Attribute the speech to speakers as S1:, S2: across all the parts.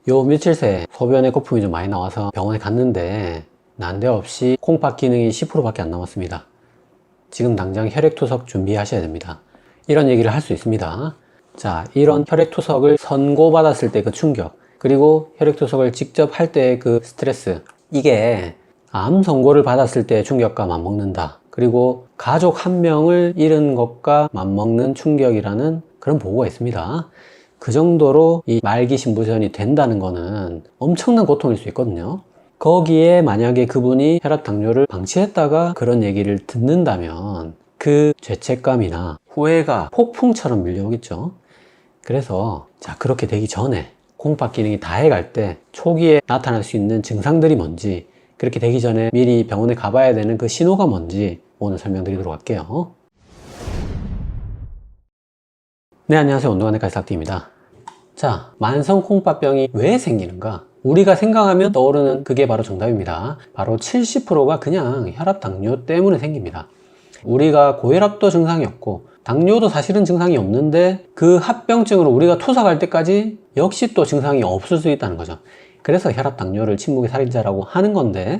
S1: 요 며칠 새 소변에 거품이 좀 많이 나와서 병원에 갔는데 난데없이 콩팥 기능이 10%밖에 안 남았습니다. 지금 당장 혈액투석 준비하셔야 됩니다. 이런 얘기를 할 수 있습니다. 자, 이런 혈액투석을 선고받았을 때 그 충격, 그리고 혈액투석을 직접 할 때의 그 스트레스, 이게 암 선고를 받았을 때의 충격과 맞먹는다. 그리고 가족 한 명을 잃은 것과 맞먹는 충격이라는 그런 보고가 있습니다. 그 정도로 이 말기 신부전이 된다는 거는 엄청난 고통일 수 있거든요. 거기에 만약에 그분이 혈압 당뇨를 방치했다가 그런 얘기를 듣는다면 그 죄책감이나 후회가 폭풍처럼 밀려오겠죠. 그래서 자, 그렇게 되기 전에 콩팥 기능이 다해갈 때 초기에 나타날 수 있는 증상들이 뭔지, 그렇게 되기 전에 미리 병원에 가봐야 되는 그 신호가 뭔지 오늘 설명드리도록 할게요. 네, 안녕하세요. 온도가내과 의사입니다. 자, 만성 콩팥병이 왜 생기는가? 우리가 생각하면 떠오르는 그게 바로 정답입니다. 바로 70%가 그냥 혈압 당뇨 때문에 생깁니다. 우리가 고혈압도 증상이 없고 당뇨도 사실은 증상이 없는데 그 합병증으로 우리가 투석할 때까지 역시 또 증상이 없을 수 있다는 거죠. 그래서 혈압 당뇨를 침묵의 살인자라고 하는 건데,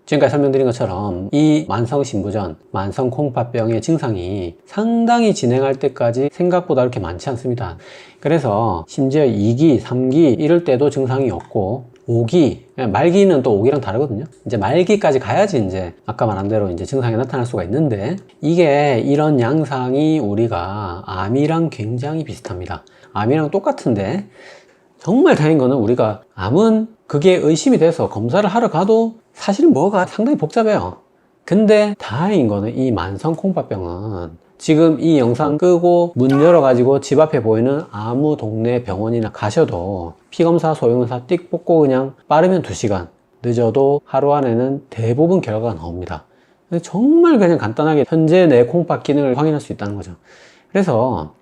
S1: 지금까지 설명드린 것처럼 이 만성 신부전, 만성 콩팥병의 증상이 상당히 진행할 때까지 생각보다 그렇게 많지 않습니다. 그래서 심지어 2기, 3기 이럴 때도 증상이 없고 5기, 말기는 또 5기랑 다르거든요. 이제 말기까지 가야지 이제 아까 말한 대로 이제 증상이 나타날 수가 있는데, 이게 이런 양상이 우리가 암이랑 굉장히 비슷합니다. 암이랑 똑같은데, 정말 다행인 거는 우리가 암은 그게 의심이 돼서 검사를 하러 가도 사실은 뭐가 상당히 복잡해요. 근데 다행인 거는 이 만성 콩팥병은 지금 이 영상 끄고 문 열어가지고 집 앞에 보이는 아무 동네 병원이나 가셔도 피검사, 소형검사 띡 뽑고 그냥 빠르면 2시간, 늦어도 하루 안에는 대부분 결과가 나옵니다. 정말 그냥 간단하게 현재 내 콩팥 기능을 확인할 수 있다는 거죠. 그래서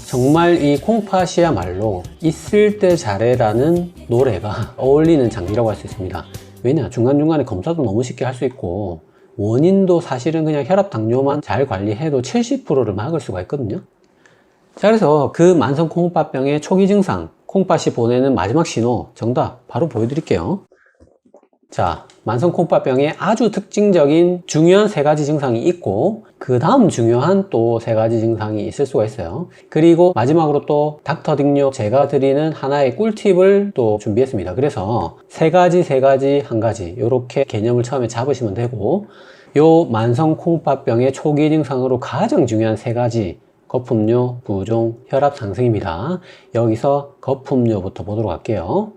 S1: 정말 이 콩팥이야말로 있을 때 잘해라는 노래가 어울리는 장기라고 할 수 있습니다. 왜냐? 중간중간에 검사도 너무 쉽게 할 수 있고 원인도 사실은 그냥 혈압 당뇨만 잘 관리해도 70%를 막을 수가 있거든요. 자, 그래서 그 만성 콩팥병의 초기 증상, 콩팥이 보내는 마지막 신호, 정답 바로 보여드릴게요. 자, 만성 콩팥병의 아주 특징적인 중요한 3가지 증상이 있고 그 다음 중요한 또 3가지 증상이 있을 수가 있어요. 그리고 마지막으로 또 닥터 딩뇨 제가 드리는 하나의 꿀팁을 또 준비했습니다. 그래서 3가지, 1가지 이렇게 개념을 처음에 잡으시면 되고, 요 만성 콩팥병의 초기 증상으로 가장 중요한 3가지, 거품료, 부종, 혈압 상승입니다. 여기서 거품료부터 보도록 할게요.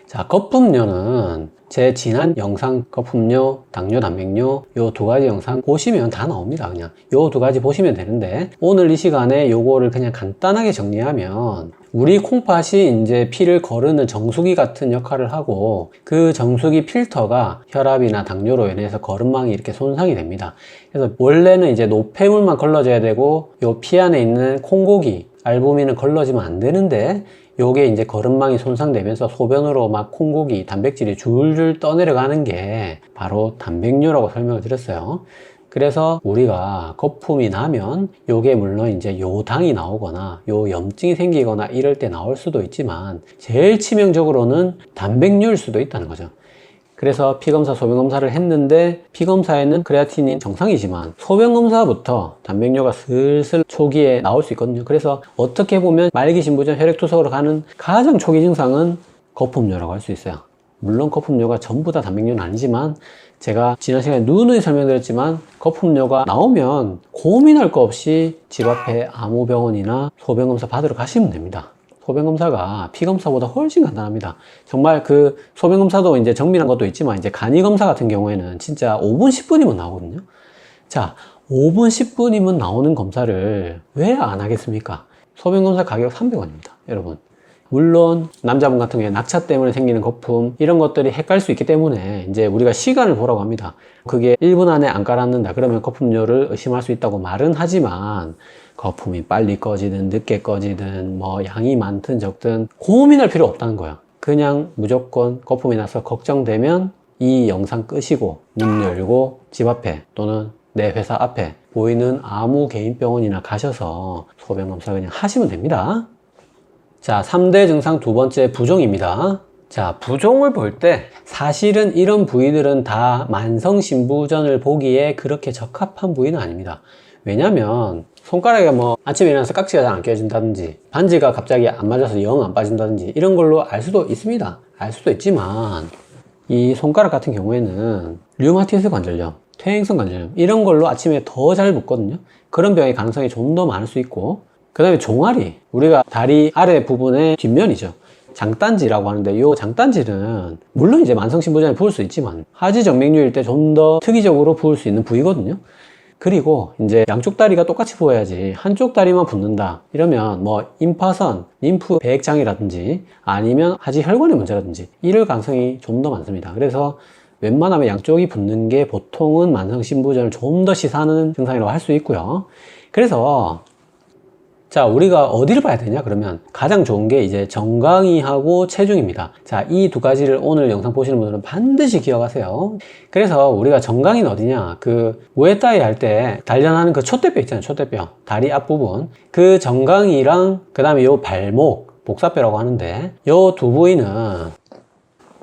S1: 자, 거품료는 제 지난 영상 거품료, 당뇨, 단백뇨 요 2가지 영상 보시면 다 나옵니다. 그냥 요 2가지 보시면 되는데, 오늘 이 시간에 요거를 그냥 간단하게 정리하면 우리 콩팥이 이제 피를 거르는 정수기 같은 역할을 하고 그 정수기 필터가 혈압이나 당뇨로 인해서 거름망이 이렇게 손상이 됩니다. 그래서 원래는 이제 노폐물만 걸러져야 되고 요 피 안에 있는 콩고기, 알부민은 걸러지면 안 되는데 요게 이제 거름망이 손상되면서 소변으로 막 콩고기, 단백질이 줄줄 떠내려가는 게 바로 단백뇨라고 설명을 드렸어요. 그래서 우리가 거품이 나면 요게 물론 이제 요당이 나오거나 요 염증이 생기거나 이럴 때 나올 수도 있지만 제일 치명적으로는 단백뇨일 수도 있다는 거죠. 그래서 피검사, 소변검사를 했는데 피검사에는 크레아티닌 정상이지만 소변검사부터 단백뇨가 슬슬 초기에 나올 수 있거든요. 그래서 어떻게 보면 말기 신부전 혈액투석으로 가는 가장 초기 증상은 거품뇨라고 할 수 있어요. 물론 거품뇨가 전부 다 단백뇨는 아니지만 제가 지난 시간에 누누이 설명드렸지만 거품뇨가 나오면 고민할 거 없이 집 앞에 아무 병원이나 소변검사 받으러 가시면 됩니다. 소변검사가 피검사보다 훨씬 간단합니다. 정말 그 소변검사도 이제 정밀한 것도 있지만 이제 간이검사 같은 경우에는 진짜 5분, 10분이면 나오거든요. 자, 5분, 10분이면 나오는 검사를 왜 안 하겠습니까? 소변검사 가격 300원입니다. 여러분. 물론 남자분 같은 경우에 낙차 때문에 생기는 거품 이런 것들이 헷갈릴 수 있기 때문에 이제 우리가 시간을 보라고 합니다. 그게 1분 안에 안 깔았는다 그러면 거품료를 의심할 수 있다고 말은 하지만 거품이 빨리 꺼지든 늦게 꺼지든 뭐 양이 많든 적든 고민할 필요 없다는 거야. 그냥 무조건 거품이 나서 걱정되면 이 영상 끄시고 문 열고 집 앞에 또는 내 회사 앞에 보이는 아무 개인 병원이나 가셔서 소변검사 그냥 하시면 됩니다. 자, 3대 증상 두 번째 부종입니다. 자, 부종을 볼 때 사실은 이런 부위들은 다 만성신부전을 보기에 그렇게 적합한 부위는 아닙니다. 왜냐면 손가락에 뭐 아침에 일어나서 깍지가 잘 안 껴진다든지 반지가 갑자기 안 맞아서 영 안 빠진다든지 이런 걸로 알 수도 있습니다. 알 수도 있지만 이 손가락 같은 경우에는 류마티스 관절염, 퇴행성 관절염 이런 걸로 아침에 더 잘 붓거든요. 그런 병의 가능성이 좀 더 많을 수 있고, 그 다음에 종아리, 우리가 다리 아래 부분의 뒷면이죠. 장단지라고 하는데 이 장단지는 물론 이제 만성신부전에 부을 수 있지만 하지정맥류일 때 좀 더 특이적으로 부을 수 있는 부위거든요. 그리고 이제 양쪽 다리가 똑같이 부어야지 한쪽 다리만 붓는다 이러면 뭐 임파선, 림프 배액장이라든지 아니면 하지혈관의 문제라든지 이럴 가능성이 좀 더 많습니다. 그래서 웬만하면 양쪽이 붓는 게 보통은 만성신부전을 좀 더 시사하는 증상이라고 할 수 있고요. 그래서 자, 우리가 어디를 봐야 되냐? 그러면 가장 좋은 게 이제 정강이하고 체중입니다. 자, 이 두 가지를 오늘 영상 보시는 분들은 반드시 기억하세요. 그래서 우리가 정강이는 어디냐? 그 무에타이 할 때 단련하는 그 촛대뼈 있잖아요. 촛대뼈. 다리 앞부분. 그 정강이랑 그 다음에 요 발목, 복사뼈라고 하는데 요 두 부위는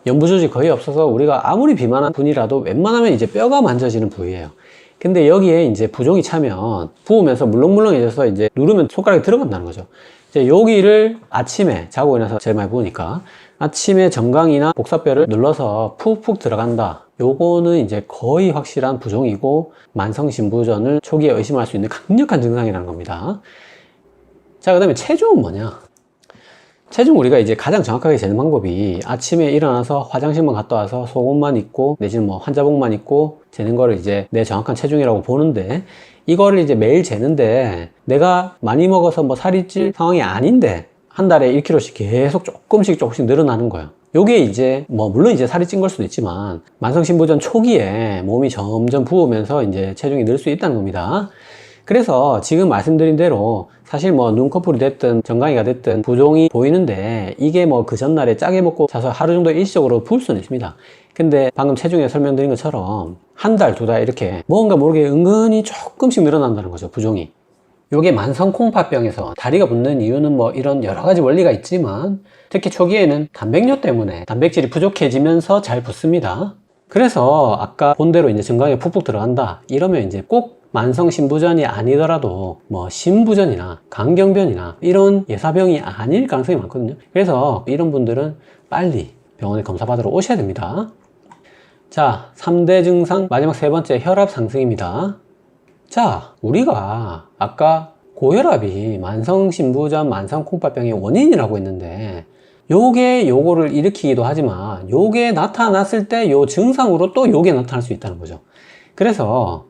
S1: 연부조직 거의 없어서 우리가 아무리 비만한 분이라도 웬만하면 이제 뼈가 만져지는 부위예요. 근데 여기에 이제 부종이 차면 부으면서 물렁물렁해져서 이제 누르면 손가락이 들어간다는 거죠. 이제 여기를 아침에 자고 일어나서 제일 많이 부으니까 아침에 정강이나 복사뼈를 눌러서 푹푹 들어간다. 요거는 이제 거의 확실한 부종이고 만성신부전을 초기에 의심할 수 있는 강력한 증상이라는 겁니다. 자, 그 다음에 체중은 뭐냐? 체중 우리가 이제 가장 정확하게 재는 방법이 아침에 일어나서 화장실만 갔다 와서 속옷만 입고 내지는 뭐 환자복만 입고 재는 거를 이제 내 정확한 체중이라고 보는데, 이거를 이제 매일 재는데 내가 많이 먹어서 뭐 살이 찔 상황이 아닌데 한 달에 1kg씩 계속 조금씩 늘어나는 거예요. 요게 이제 뭐 물론 이제 살이 찐 걸 수도 있지만 만성신부전 초기에 몸이 점점 부으면서 이제 체중이 늘 수 있다는 겁니다. 그래서 지금 말씀드린 대로 사실 뭐 눈꺼풀이 됐든 정강이가 됐든 부종이 보이는데 이게 뭐 그 전날에 짜게 먹고 자서 하루 정도 일시적으로 부을 수는 있습니다. 근데 방금 체중에 설명드린 것처럼 한 달, 두 달 이렇게 뭔가 모르게 은근히 조금씩 늘어난다는 거죠, 부종이. 요게 만성콩팥병에서 다리가 붓는 이유는 뭐 이런 여러 가지 원리가 있지만 특히 초기에는 단백뇨 때문에 단백질이 부족해지면서 잘 붓습니다. 그래서 아까 본 대로 이제 정강이가 푹푹 들어간다 이러면 이제 꼭 만성신부전이 아니더라도 뭐 신부전이나 강경변이나 이런 예사병이 아닐 가능성이 많거든요. 그래서 이런 분들은 빨리 병원에 검사 받으러 오셔야 됩니다. 자, 3대 증상 마지막 세 번째 혈압 상승입니다. 자, 우리가 아까 고혈압이 만성신부전, 만성콩팥병의 원인이라고 했는데 요게 요거를 일으키기도 하지만 요게 나타났을 때 요 증상으로 또 요게 나타날 수 있다는 거죠. 그래서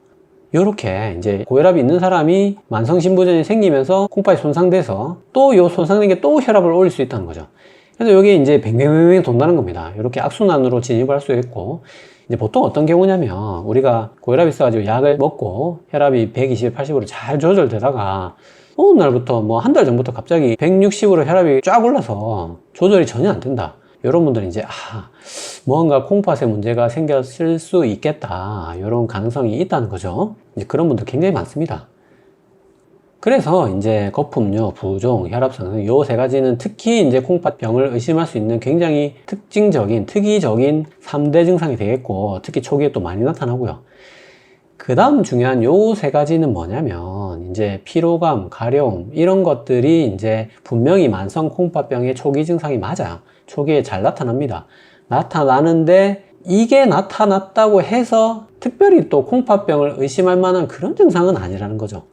S1: 요렇게 이제 고혈압이 있는 사람이 만성신부전이 생기면서 콩팥이 손상돼서 또 요 손상된 게 또 혈압을 올릴 수 있다는 거죠. 그래서 요게 이제 뱅뱅뱅뱅 돈다는 겁니다. 이렇게 악순환으로 진입을 할 수 있고, 이제 보통 어떤 경우냐면 우리가 고혈압이 있어가지고 약을 먹고 혈압이 120, 80으로 잘 조절되다가 어느 날부터 뭐 한 달 전부터 갑자기 160으로 혈압이 쫙 올라서 조절이 전혀 안 된다. 이런 분들은 이제 뭔가 콩팥에 문제가 생겼을 수 있겠다, 이런 가능성이 있다는 거죠. 이제 그런 분들 굉장히 많습니다. 그래서 이제 거품류, 부종, 혈압 상승 요 세 가지는 특히 이제 콩팥병을 의심할 수 있는 굉장히 특징적인, 특이적인 3대 증상이 되겠고, 특히 초기에 또 많이 나타나고요. 그 다음 중요한 요 세 가지는 뭐냐면 이제 피로감, 가려움 이런 것들이 이제 분명히 만성 콩팥병의 초기 증상이 맞아요. 초기에 잘 나타납니다. 나타나는데 이게 나타났다고 해서 특별히 또 콩팥병을 의심할 만한 그런 증상은 아니라는 거죠.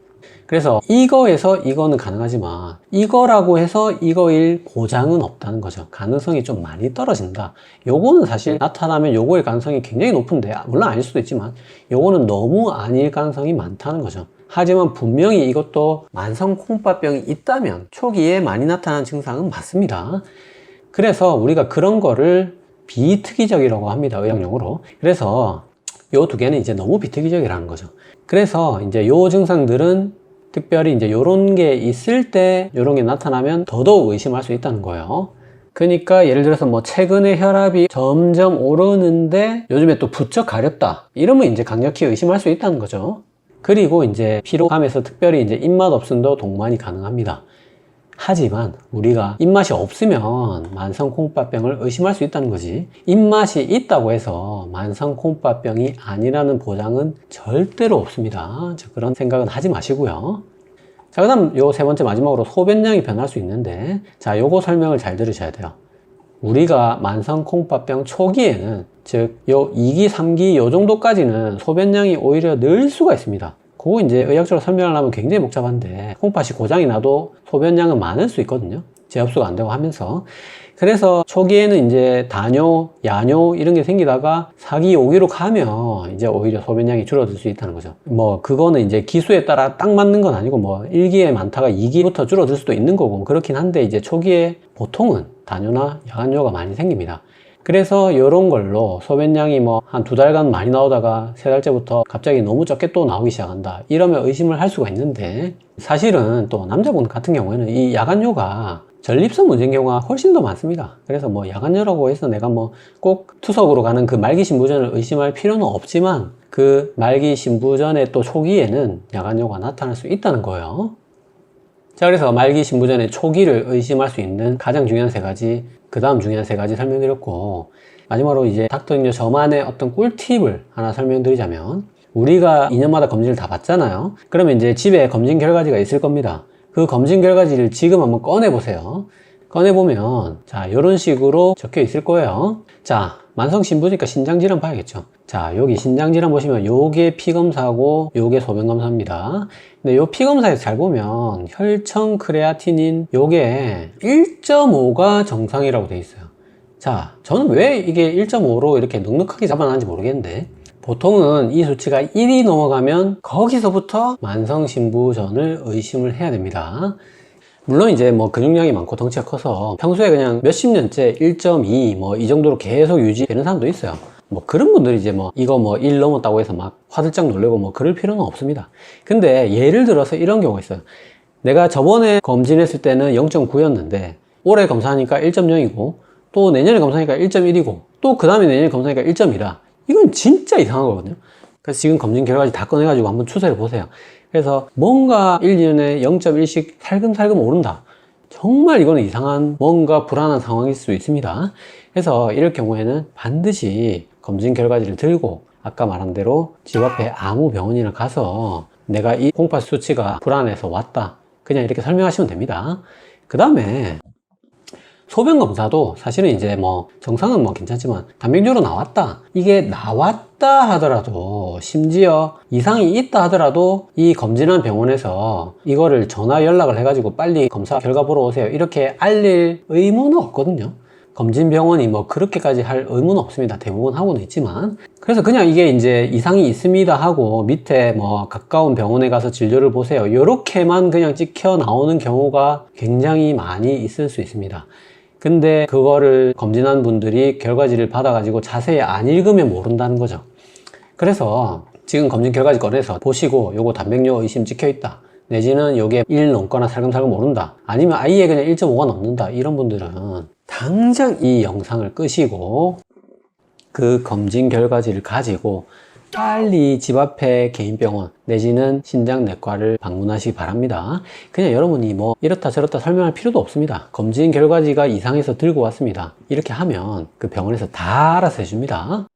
S1: 그래서 이거에서 이거는 가능하지만 이거라고 해서 이거일 보장은 없다는 거죠. 가능성이 좀 많이 떨어진다. 요거는 사실 나타나면 요거일 가능성이 굉장히 높은데, 물론 아닐 수도 있지만 요거는 너무 아닐 가능성이 많다는 거죠. 하지만 분명히 이것도 만성 콩팥병이 있다면 초기에 많이 나타나는 증상은 맞습니다. 그래서 우리가 그런 거를 비특이적이라고 합니다, 의학용어로. 그래서 요 두 개는 이제 너무 비특이적이라는 거죠. 그래서 이제 요 증상들은 특별히 이제 요런 게 있을 때 요런 게 나타나면 더더욱 의심할 수 있다는 거예요. 그러니까 예를 들어서 뭐 최근에 혈압이 점점 오르는데 요즘에 또 부쩍 가렵다 이러면 이제 강력히 의심할 수 있다는 거죠. 그리고 이제 피로감에서 특별히 이제 입맛 없음도 동반이 가능합니다. 하지만 우리가 입맛이 없으면 만성 콩팥병을 의심할 수 있다는 거지. 입맛이 있다고 해서 만성 콩팥병이 아니라는 보장은 절대로 없습니다. 자, 그런 생각은 하지 마시고요. 자, 그 다음 요 세 번째 마지막으로 소변량이 변할 수 있는데, 자, 요거 설명을 잘 들으셔야 돼요. 우리가 만성 콩팥병 초기에는, 즉 요 2기, 3기 요 정도까지는 소변량이 오히려 늘 수가 있습니다. 그거 이제 의학적으로 설명하려면 굉장히 복잡한데, 콩팥이 고장이 나도 소변량은 많을 수 있거든요. 재흡수가 안 되고 하면서. 그래서 초기에는 이제 다뇨, 야뇨 이런 게 생기다가 4기, 5기로 가면 이제 오히려 소변량이 줄어들 수 있다는 거죠. 뭐 그거는 이제 기수에 따라 딱 맞는 건 아니고, 뭐 1기에 많다가 2기부터 줄어들 수도 있는 거고 그렇긴 한데, 이제 초기에 보통은 다뇨나 야간뇨가 많이 생깁니다. 그래서 이런 걸로 소변량이 뭐 한 2달간 많이 나오다가 3달째부터 갑자기 너무 적게 또 나오기 시작한다, 이러면 의심을 할 수가 있는데, 사실은 또 남자분 같은 경우에는 이 야간뇨가 전립선 문제인 경우가 훨씬 더 많습니다. 그래서 뭐 야간뇨라고 해서 내가 뭐 꼭 투석으로 가는 그 말기 신부전을 의심할 필요는 없지만, 그 말기 신부전의 또 초기에는 야간뇨가 나타날 수 있다는 거예요. 자, 그래서 말기 신부전의 초기를 의심할 수 있는 가장 중요한 3가지, 그 다음 중요한 3가지 설명드렸고, 마지막으로 이제 닥터잉여 저만의 어떤 꿀팁을 하나 설명드리자면, 우리가 2년마다 검진을 다 받잖아요. 그러면 이제 집에 검진 결과지가 있을 겁니다. 그 검진 결과지를 지금 한번 꺼내보세요. 꺼내보면, 자, 이런 식으로 적혀 있을 거예요. 자, 만성신부니까 신장질환 봐야겠죠. 자, 여기 신장질환 보시면 요게 피검사고 요게 소변검사입니다. 근데 요 피검사에서 잘 보면 혈청 크레아티닌 요게 1.5가 정상이라고 돼 있어요. 자, 저는 왜 이게 1.5로 이렇게 넉넉하게 잡아놨는지 모르겠는데, 보통은 이 수치가 1이 넘어가면 거기서부터 만성신부전을 의심을 해야 됩니다. 물론 이제 뭐 근육량이 많고 덩치가 커서 평소에 그냥 몇십 년째 1.2 뭐 이 정도로 계속 유지되는 사람도 있어요. 뭐 그런 분들이 이제 뭐 이거 뭐 1 넘었다고 해서 막 화들짝 놀래고 뭐 그럴 필요는 없습니다. 근데 예를 들어서 이런 경우가 있어요. 내가 저번에 검진했을 때는 0.9였는데 올해 검사하니까 1.0이고 또 내년에 검사하니까 1.1이고 또 그 다음에 내년에 검사하니까 1.2다. 이건 진짜 이상한 거거든요. 그래서 지금 검진 결과지 다 꺼내가지고 한번 추세를 보세요. 그래서 뭔가 1, 2년에 0.1씩 살금살금 오른다. 정말 이거는 이상한, 뭔가 불안한 상황일 수 있습니다. 그래서 이럴 경우에는 반드시 검진 결과지를 들고 아까 말한 대로 집 앞에 아무 병원이나 가서 내가 이 콩팥 수치가 불안해서 왔다, 그냥 이렇게 설명하시면 됩니다. 그 다음에 소변 검사도 사실은 이제 뭐 정상은 뭐 괜찮지만 단백뇨로 나왔다, 이게 나왔다 하더라도, 심지어 이상이 있다 하더라도 이 검진한 병원에서 이거를 전화 연락을 해가지고 빨리 검사 결과 보러 오세요 이렇게 알릴 의무는 없거든요. 검진 병원이 뭐 그렇게까지 할 의무는 없습니다. 대부분 하고는 있지만. 그래서 그냥 이게 이제 이상이 있습니다 하고 밑에 뭐 가까운 병원에 가서 진료를 보세요 요렇게만 그냥 찍혀 나오는 경우가 굉장히 많이 있을 수 있습니다. 근데 그거를 검진한 분들이 결과지를 받아가지고 자세히 안 읽으면 모른다는 거죠. 그래서 지금 검진 결과지 꺼내서 보시고 요거 단백뇨 의심 찍혀있다, 내지는 요게 1 넘거나 살금살금 오른다, 아니면 아예 그냥 1.5가 넘는다, 이런 분들은 당장 이 영상을 끄시고 그 검진 결과지를 가지고 빨리 집 앞에 개인병원 내지는 신장내과를 방문하시기 바랍니다. 그냥 여러분이 뭐 이렇다 저렇다 설명할 필요도 없습니다. 검진 결과지가 이상해서 들고 왔습니다, 이렇게 하면 그 병원에서 다 알아서 해줍니다.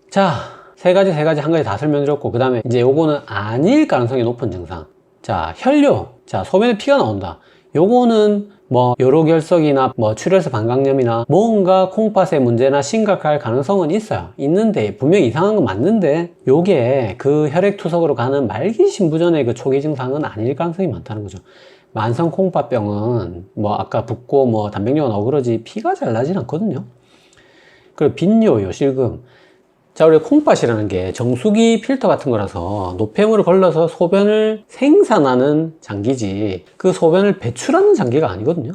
S1: 자, 세 가지 한 가지 다 설명드렸고, 그 다음에 이제 요거는 아닐 가능성이 높은 증상. 자, 혈뇨. 자, 소변에 피가 나온다. 요거는 뭐 요로결석이나 뭐 출혈성 방광염이나 뭔가 콩팥의 문제나 심각할 가능성은 있어요. 있는데 분명히 이상한 건 맞는데 요게 그 혈액투석으로 가는 말기 신부전의 그 초기 증상은 아닐 가능성이 많다는 거죠. 만성 콩팥병은 뭐 아까 붓고 뭐 단백뇨가 나오고 그러지 피가 잘 나진 않거든요. 그리고 빈뇨, 요실금. 자, 우리 콩팥이라는 게 정수기 필터 같은 거라서 노폐물을 걸러서 소변을 생산하는 장기지 그 소변을 배출하는 장기가 아니거든요.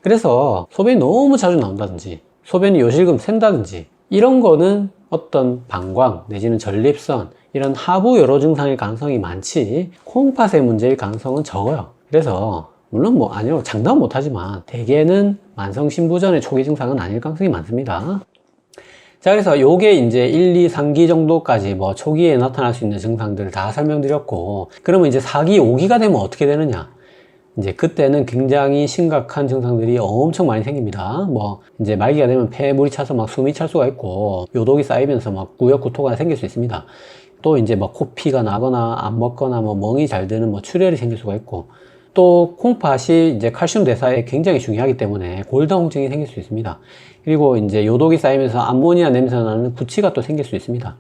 S1: 그래서 소변이 너무 자주 나온다든지 소변이 요실금 샌다든지 이런 거는 어떤 방광 내지는 전립선 이런 하부 여로 증상일 가능성이 많지 콩팥의 문제일 가능성은 적어요. 그래서 물론 뭐 아니요 장담 못하지만 대개는 만성신부전의 초기 증상은 아닐 가능성이 많습니다. 자, 그래서 요게 이제 1, 2, 3기 정도까지 뭐 초기에 나타날 수 있는 증상들을 다 설명드렸고, 그러면 이제 4기, 5기가 되면 어떻게 되느냐? 이제 그때는 굉장히 심각한 증상들이 엄청 많이 생깁니다. 뭐 이제 말기가 되면 폐에 물이 차서 막 숨이 찰 수가 있고 요독이 쌓이면서 막 구역구토가 생길 수 있습니다. 또 이제 막 코피가 나거나 안 먹거나 뭐 멍이 잘 드는 뭐 출혈이 생길 수가 있고, 또 콩팥이 이제 칼슘 대사에 굉장히 중요하기 때문에 골다공증이 생길 수 있습니다. 그리고 이제 요독이 쌓이면서 암모니아 냄새 나는 구취가 또 생길 수 있습니다.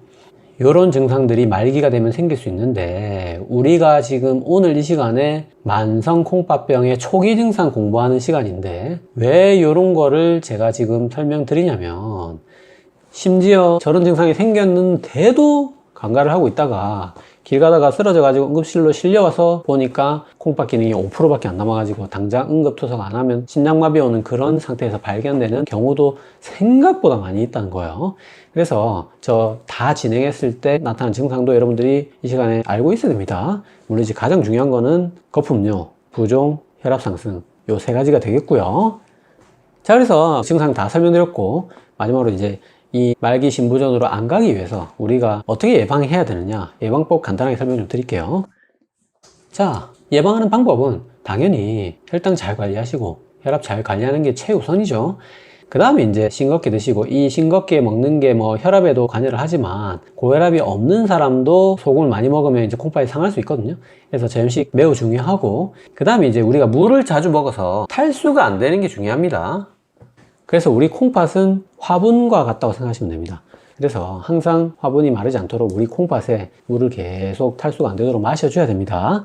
S1: 이런 증상들이 말기가 되면 생길 수 있는데, 우리가 지금 오늘 이 시간에 만성 콩팥병의 초기 증상 공부하는 시간인데 왜 이런 거를 제가 지금 설명드리냐면, 심지어 저런 증상이 생겼는데도 관가를 하고 있다가 길 가다가 쓰러져 가지고 응급실로 실려와서 보니까 콩팥 기능이 5%밖에 안 남아 가지고 당장 응급투석 안 하면 심장마비 오는 그런 상태에서 발견되는 경우도 생각보다 많이 있다는 거예요. 그래서 저 다 진행했을 때 나타나는 증상도 여러분들이 이 시간에 알고 있어야 됩니다. 물론 이제 가장 중요한 거는 거품료, 부종, 혈압 상승, 요 세 가지가 되겠고요. 자, 그래서 증상 다 설명드렸고, 마지막으로 이제 이 말기 신부전으로 안 가기 위해서 우리가 어떻게 예방해야 되느냐, 예방법 간단하게 설명 좀 드릴게요. 자, 예방하는 방법은 당연히 혈당 잘 관리하시고 혈압 잘 관리하는 게 최우선이죠. 그 다음에 이제 싱겁게 드시고, 이 싱겁게 먹는 게 뭐 혈압에도 관여를 하지만 고혈압이 없는 사람도 소금을 많이 먹으면 이제 콩팥이 상할 수 있거든요. 그래서 저염식 매우 중요하고, 그 다음에 이제 우리가 물을 자주 먹어서 탈수가 안 되는 게 중요합니다. 그래서 우리 콩팥은 화분과 같다고 생각하시면 됩니다. 그래서 항상 화분이 마르지 않도록 우리 콩팥에 물을 계속 탈수가 안 되도록 마셔줘야 됩니다.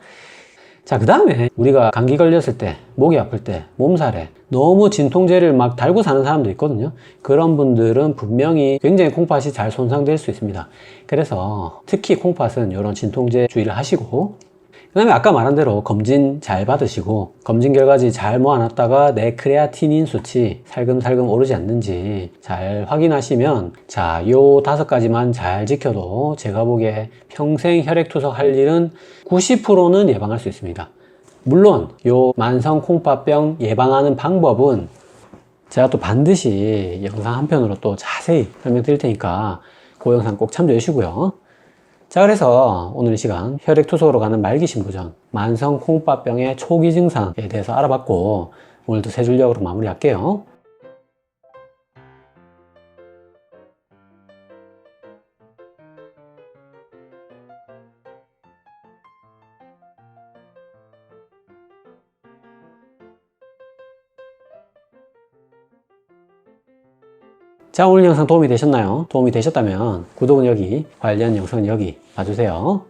S1: 자, 그 다음에 우리가 감기 걸렸을 때, 목이 아플 때, 몸살에 너무 진통제를 막 달고 사는 사람도 있거든요. 그런 분들은 분명히 굉장히 콩팥이 잘 손상될 수 있습니다. 그래서 특히 콩팥은 이런 진통제 주의를 하시고, 그 다음에 아까 말한 대로 검진 잘 받으시고, 검진 결과지 잘 모아놨다가 내 크레아티닌 수치 살금살금 오르지 않는지 잘 확인하시면, 자, 요 5가지만 잘 지켜도 제가 보기에 평생 혈액투석 할 일은 90%는 예방할 수 있습니다. 물론 요 만성 콩팥병 예방하는 방법은 제가 또 반드시 영상 한 편으로 또 자세히 설명드릴 테니까 그 영상 꼭 참조해 주시고요. 자, 그래서 오늘 이 시간 혈액투석으로 가는 말기 신부전, 만성 콩팥병의 초기 증상에 대해서 알아봤고, 오늘도 세 줄력으로 마무리할게요. 자, 오늘 영상 도움이 되셨나요? 도움이 되셨다면 구독은 여기, 관련 영상은 여기 봐주세요.